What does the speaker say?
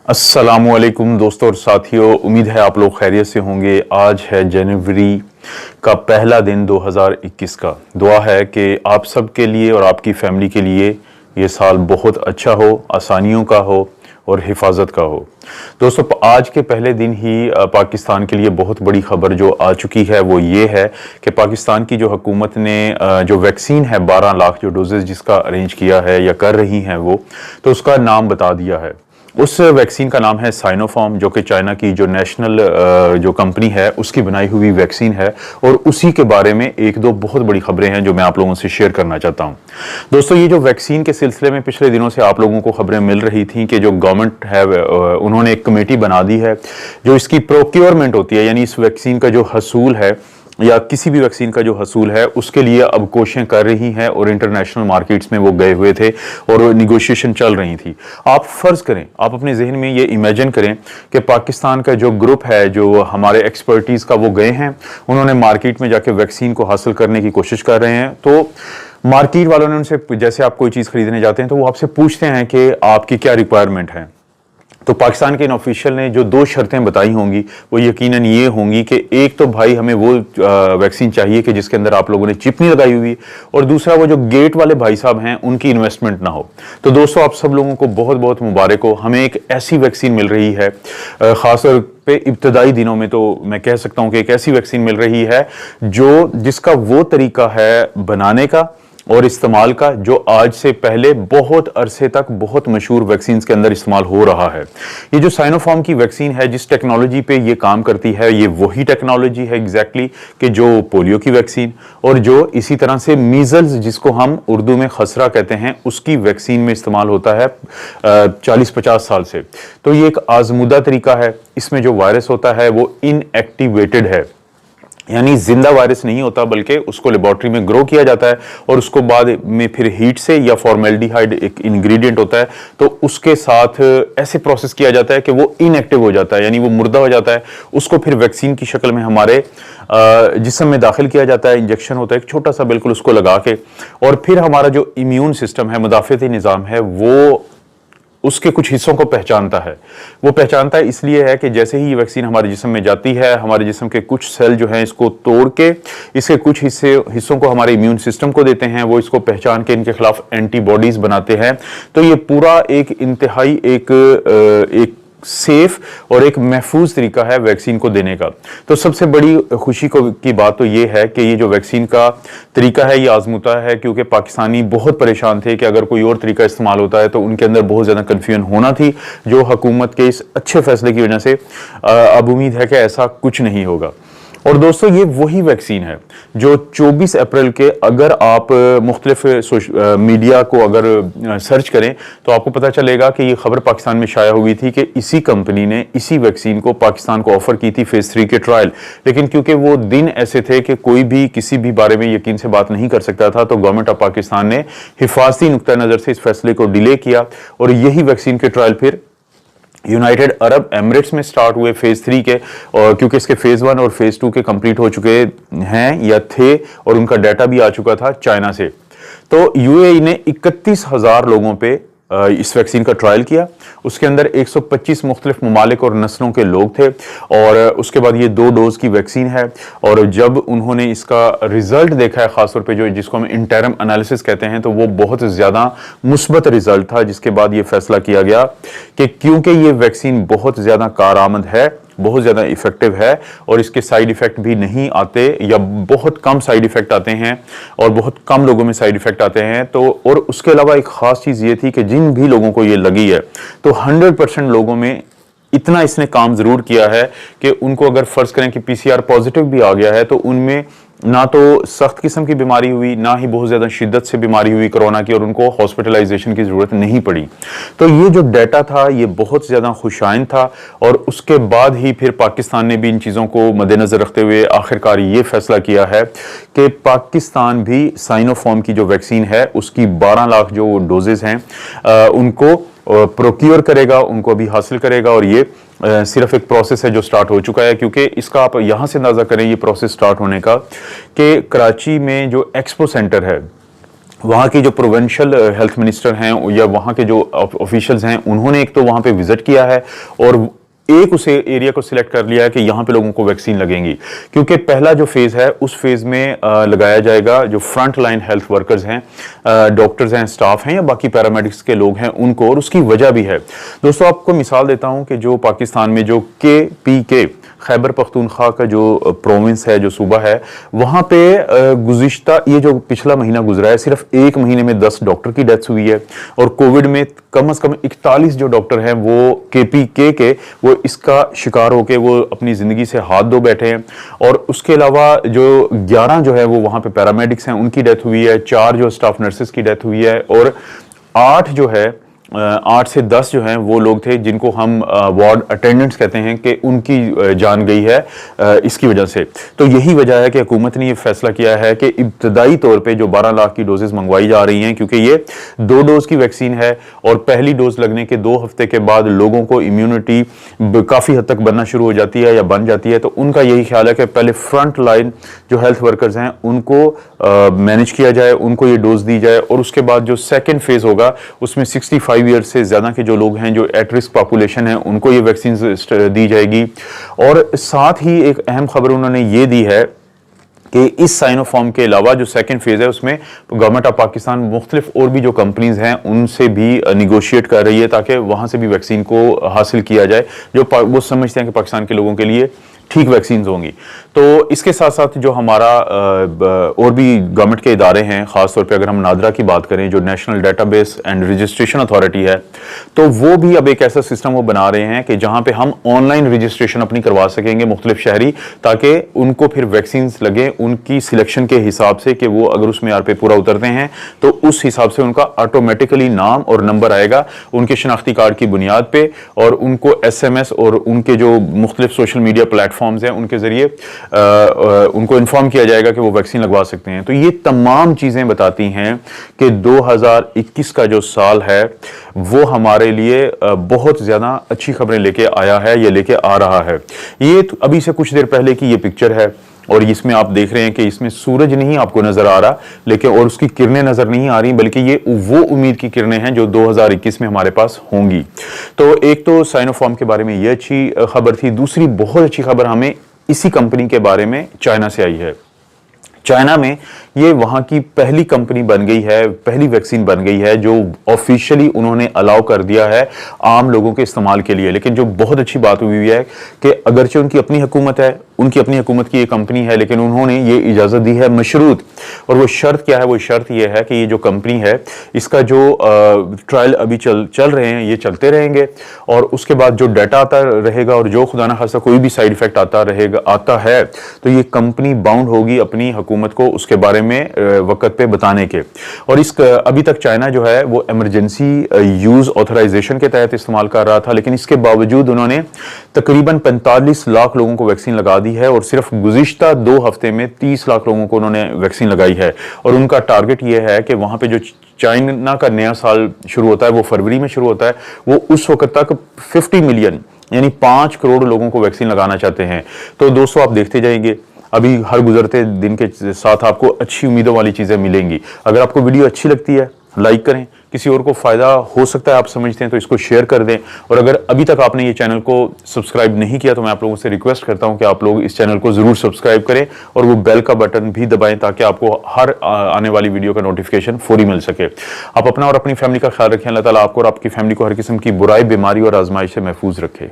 अस्सलामुअलैकुम दोस्तों और साथियों, उम्मीद है आप लोग खैरियत से होंगे। आज है जनवरी का पहला दिन 2021 का। दुआ है कि आप सब के लिए और आपकी फैमिली के लिए ये साल बहुत अच्छा हो, आसानियों का हो और हिफाजत का हो। दोस्तों, आज के पहले दिन ही पाकिस्तान के लिए बहुत बड़ी खबर जो आ चुकी है वो ये है कि पाकिस्तान की जो हुकूमत ने जो वैक्सीन है 12 लाख जो डोजेज जिसका अरेंज किया है या कर रही हैं वो, तो उसका नाम बता दिया है। उस वैक्सीन का नाम है साइनोफार्म, जो कि चाइना की जो नेशनल जो कंपनी है उसकी बनाई हुई वैक्सीन है। और उसी के बारे में एक दो बहुत बड़ी खबरें हैं जो मैं आप लोगों से शेयर करना चाहता हूं। दोस्तों, ये जो वैक्सीन के सिलसिले में पिछले दिनों से आप लोगों को खबरें मिल रही थी कि जो गवर्नमेंट है उन्होंने एक कमेटी बना दी है जो इसकी प्रोक्योरमेंट होती है, यानी इस वैक्सीन का जो हसूल है या किसी भी वैक्सीन का जो हसूल है उसके लिए अब कोशिशें कर रही हैं। और इंटरनेशनल मार्केट्स में वो गए हुए थे और निगोशिएशन चल रही थी। आप फर्ज करें, आप अपने जहन में ये इमेजिन करें कि पाकिस्तान का जो ग्रुप है जो हमारे एक्सपर्टीज का वो गए हैं, उन्होंने मार्केट में जाके वैक्सीन को हासिल करने की कोशिश कर रहे हैं। तो मार्केट वालों ने उनसे, जैसे आप कोई चीज़ खरीदने जाते हैं तो वो आपसे पूछते हैं कि आपकी क्या रिक्वायरमेंट है। तो पाकिस्तान के इन ऑफिशियल ने जो दो शर्तें बताई होंगी वो यकीनन ये होंगी कि एक तो भाई हमें वो वैक्सीन चाहिए कि जिसके अंदर आप लोगों ने चिप नहीं लगाई हुई, और दूसरा वो जो गेट वाले भाई साहब हैं उनकी इन्वेस्टमेंट ना हो। तो दोस्तों, आप सब लोगों को बहुत बहुत मुबारक हो, हमें एक ऐसी वैक्सीन मिल रही है। खासतौर पे इब्तदाई दिनों में तो मैं कह सकता हूं कि एक ऐसी वैक्सीन मिल रही है जो जिसका वो तरीका है बनाने का और इस्तेमाल का जो आज से पहले बहुत अरसे तक बहुत मशहूर वैक्सीन के अंदर इस्तेमाल हो रहा है। ये जो साइनोफार्म की वैक्सीन है, जिस टेक्नोलॉजी पे ये काम करती है, ये वही टेक्नोलॉजी है एग्जैक्टली कि जो पोलियो की वैक्सीन और जो इसी तरह से मीजल्स जिसको हम उर्दू में खसरा कहते हैं उसकी वैक्सीन में इस्तेमाल होता है 40-50 साल से। तो ये एक आजमुदा तरीका है। इसमें जो वायरस होता है वो इनएक्टिवेटेड है, यानी जिंदा वायरस नहीं होता, बल्कि उसको लेबोरेटरी में ग्रो किया जाता है और उसको बाद में फिर हीट से, या फॉर्मेल्डिहाइड एक इंग्रेडिएंट होता है, तो उसके साथ ऐसे प्रोसेस किया जाता है कि वो इनएक्टिव हो जाता है, यानी वो मुर्दा हो जाता है। उसको फिर वैक्सीन की शक्ल में हमारे जिस्म में दाखिल किया जाता है। इंजेक्शन होता है एक छोटा सा, बिल्कुल उसको लगा के, और फिर हमारा जो इम्यून सिस्टम है, मुदाफ़ती निज़ाम है, वो उसके कुछ हिस्सों को पहचानता है। वो पहचानता है इसलिए है कि जैसे ही ये वैक्सीन हमारे जिस्म में जाती है, हमारे जिस्म के कुछ सेल जो हैं इसको तोड़ के इसके कुछ हिस्सों को हमारे इम्यून सिस्टम को देते हैं। वो इसको पहचान के इनके खिलाफ एंटीबॉडीज बनाते हैं। तो ये पूरा एक इंतहाई एक सेफ और एक महफूज तरीका है वैक्सीन को देने का। तो सबसे बड़ी खुशी की बात तो ये है कि ये जो वैक्सीन का तरीका है ये आजमुता है, क्योंकि पाकिस्तानी बहुत परेशान थे कि अगर कोई और तरीका इस्तेमाल होता है तो उनके अंदर बहुत ज़्यादा कन्फ्यूजन होना थी, जो हुकूमत के इस अच्छे फैसले की वजह से अब उम्मीद है कि ऐसा कुछ नहीं होगा। और दोस्तों, ये वही वैक्सीन है जो 24 अप्रैल के, अगर आप मुख्तलिफ मीडिया को अगर सर्च करें तो आपको पता चलेगा कि ये खबर पाकिस्तान में शाया हुई थी कि इसी कंपनी ने इसी वैक्सीन को पाकिस्तान को ऑफर की थी फेज 3 के ट्रायल। लेकिन क्योंकि वो दिन ऐसे थे कि कोई भी किसी भी बारे में यकीन से बात नहीं कर सकता था, तो गवर्नमेंट ऑफ पाकिस्तान ने हिफाजती नुक्ता नज़र से इस फैसले को डिले किया और यही वैक्सीन के ट्रायल फिर यूनाइटेड अरब एमिरेट्स में स्टार्ट हुए फेज 3 के, और क्योंकि इसके फेज 1 और फेज 2 के कंप्लीट हो चुके हैं या थे और उनका डाटा भी आ चुका था चाइना से। तो यूएई ने 31,000 लोगों पे इस वैक्सीन का ट्रायल किया। उसके अंदर 125 मुख्तलिफ ममालिक और नस्लों के लोग थे, और उसके बाद ये 2 डोज की वैक्सीन है। और जब उन्होंने इसका रिजल्ट देखा है, खासतौर पे जो जिसको हम इंटरम एनालिसिस कहते हैं, तो वो बहुत ज़्यादा मुस्बत रिजल्ट था, जिसके बाद ये फैसला किया गया कि क्योंकि ये वैक्सीन बहुत ज़्यादा कारआमद है, बहुत ज़्यादा इफेक्टिव है और इसके साइड इफ़ेक्ट भी नहीं आते या बहुत कम साइड इफ़ेक्ट आते हैं और बहुत कम लोगों में साइड इफ़ेक्ट आते हैं। तो और उसके अलावा एक ख़ास चीज़ ये थी कि जिन भी लोगों को ये लगी है तो 100% लोगों में इतना इसने काम ज़रूर किया है कि उनको अगर फ़र्ज़ करें कि पीसीआर पॉजिटिव भी आ गया है तो उनमें ना तो सख्त किस्म की बीमारी हुई, ना ही बहुत ज़्यादा शिद्दत से बीमारी हुई कोरोना की, और उनको हॉस्पिटलाइजेशन की ज़रूरत नहीं पड़ी। तो ये जो डाटा था ये बहुत ज़्यादा खुशाइन था। और उसके बाद ही फिर पाकिस्तान ने भी इन चीज़ों को मद्देनज़र रखते हुए आखिरकार ये फैसला किया है कि पाकिस्तान भी साइनोफार्म की जो वैक्सीन है उसकी 12 लाख जो डोजेज़ हैं उनको प्रोक्योर करेगा, उनको अभी हासिल करेगा। और ये सिर्फ एक प्रोसेस है जो स्टार्ट हो चुका है, क्योंकि इसका आप यहाँ से अंदाज़ा करें ये प्रोसेस स्टार्ट होने का कि कराची में जो एक्सपो सेंटर है वहाँ की जो प्रोविंशियल हेल्थ मिनिस्टर हैं या वहाँ के जो ऑफिशियल्स हैं, उन्होंने एक तो वहाँ पे विजिट किया है और एक उस एरिया को सिलेक्ट कर लिया है कि यहाँ पे लोगों को वैक्सीन लगेंगी, क्योंकि पहला जो फेज है उस फेज में लगाया जाएगा जो फ्रंट लाइन हेल्थ वर्कर्स हैं, डॉक्टर्स हैं, स्टाफ हैं या बाकी पैरामेडिक्स के लोग हैं उनको। और उसकी वजह भी है दोस्तों, आपको मिसाल देता हूं कि जो पाकिस्तान में जो KPK खैबर पख्तूनख्वा का जो प्रोविंस है, जो सूबा है, वहां पे गुज़िश्ता ये जो पिछला महीना गुजरा है, सिर्फ एक महीने में 10 डॉक्टर की डेथ हुई है और कोविड में कम से कम 41 जो डॉक्टर हैं वो KPK के वो इसका शिकार होके वो अपनी जिंदगी से हाथ धो बैठे हैं। और उसके अलावा जो 11 जो है वो वहां पे पैरामेडिक्स हैं, उनकी डेथ हुई है, 4 जो स्टाफ नर्सेस की डेथ हुई है और 8 जो है 8 से 10 जो हैं वो लोग थे जिनको हम वार्ड अटेंडेंट्स कहते हैं कि उनकी जान गई है इसकी वजह से। तो यही वजह है कि हुकूमत ने ये फैसला किया है कि इब्तदाई तौर पे जो 12 लाख की डोजेस मंगवाई जा रही हैं, क्योंकि ये 2 डोज की वैक्सीन है और पहली डोज लगने के 2 हफ्ते के बाद लोगों को इम्यूनिटी काफ़ी हद तक बनना शुरू हो जाती है या बन जाती है। तो उनका यही ख्याल है कि पहले फ्रंट लाइन जो हेल्थ वर्कर्स हैं उनको मैनेज किया जाए, उनको ये डोज दी जाए और उसके बाद जो सेकेंड फेज होगा उसमें 65 ईयर से ज्यादा के जो लोग हैं, जो एट रिस्क पॉपुलेशन है, उनको ये वैक्सीन दी जाएगी। और साथ ही एक अहम खबर उन्होंने ये दी है कि इस साइनोफार्म के अलावा जो सेकंड फेज है उसमें गवर्नमेंट ऑफ पाकिस्तान मुख्तलिफ और भी जो कंपनीज हैं उनसे भी निगोशिएट कर रही है ताकि वहां से भी वैक्सीन को हासिल किया जाए जो वो समझते हैं कि पाकिस्तान के लोगों के लिए ठीक वैक्सीन होंगी। तो इसके साथ साथ जो हमारा और भी गवर्नमेंट के इदारे हैं, खासतौर पे अगर हम नादरा की बात करें जो national database and registration authority है, तो वो भी अब एक ऐसा सिस्टम वो बना रहे हैं कि जहां पे हम ऑनलाइन रजिस्ट्रेशन अपनी करवा सकेंगे मुख्तलिफ शहरी, ताकि उनको फिर वैक्सीन लगे उनकी सिलेक्शन के हिसाब से कि वो अगर उस मेयार पे पूरा उतरते हैं तो उस हिसाब से उनका ऑटोमेटिकली नाम और नंबर आएगा उनके शनाख्ती कार्ड की बुनियाद पे और उनको SMS और उनके जो मुख्तलिफ सोशल मीडिया प्लेटफॉर्म्स हैं उनके जरिए उनको इन्फॉर्म किया जाएगा कि वो वैक्सीन लगवा सकते हैं। तो ये तमाम चीजें बताती हैं कि 2021 का जो साल है वो हमारे लिए बहुत ज्यादा अच्छी खबरें लेके आया है, ये लेके आ रहा है। ये तो अभी से कुछ देर पहले की ये पिक्चर है और इसमें आप देख रहे हैं कि इसमें सूरज नहीं आपको नजर आ रहा, लेकिन और उसकी किरणें नजर नहीं आ रही, बल्कि ये वो उम्मीद की किरणें हैं जो 2021 में हमारे पास होंगी। तो एक तो साइनोफार्म के बारे में ये अच्छी खबर थी। दूसरी बहुत अच्छी खबर हमें इसी कंपनी के बारे में चाइना से आई है। चाइना में ये वहां की पहली कंपनी बन गई है, पहली वैक्सीन बन गई है जो ऑफिशियली उन्होंने अलाउ कर दिया है आम लोगों के इस्तेमाल के लिए। लेकिन जो बहुत अच्छी बात हुई है कि अगरचे उनकी अपनी हुकूमत है, उनकी अपनी हुकूमत की ये कंपनी है, लेकिन उन्होंने ये इजाजत दी है मशरूत। और वो शर्त क्या है? वो शर्त ये है कि ये जो कंपनी है इसका जो ट्रायल अभी चल रहे हैं ये चलते रहेंगे और उसके बाद जो डाटा आता रहेगा और जो खुदा ना खास्ता कोई भी साइड इफेक्ट आता है तो ये कंपनी बाउंड होगी अपनी हुकूमत को उसके बारे में वक्त पे बताने के। और इस अभी तक चाइना जो है वो इमरजेंसी यूज ऑथराइजेशन के तहत इस्तेमाल कर रहा था, लेकिन इसके बावजूद उन्होंने तकरीबन 45 लाख लोगों को वैक्सीन लगा दी है और सिर्फ गुज़िश्ता 2 हफ्ते में 30 लाख लोगों को उन्होंने वैक्सीन लगाई है। और उनका टारगेट ये है कि वहां पे जो चाइना का नया साल शुरू होता है वो फरवरी में शुरू होता है, वो उस वक्त तक 50 मिलियन यानी 5 करोड़ लोगों को वैक्सीन लगाना चाहते हैं। तो दोस्तों आप देखते जाएंगे, अभी हर गुजरते दिन के साथ आपको अच्छी उम्मीदों वाली चीजें मिलेंगी। अगर आपको वीडियो अच्छी लगती है लाइक करें, किसी और को फायदा हो सकता है आप समझते हैं तो इसको शेयर कर दें। और अगर अभी तक आपने ये चैनल को सब्सक्राइब नहीं किया तो मैं आप लोगों से रिक्वेस्ट करता हूं कि आप लोग इस चैनल को जरूर सब्सक्राइब करें और वो बेल का बटन भी दबाएं ताकि आपको हर आने वाली वीडियो का नोटिफिकेशन फौरी मिल सके। आप अपना और अपनी फैमिली का ख्याल रखें। अल्लाह ताला आपको और आपकी फैमिली को हर किस्म की बुराई, बीमारी और आजमाइश से महफूज रखे।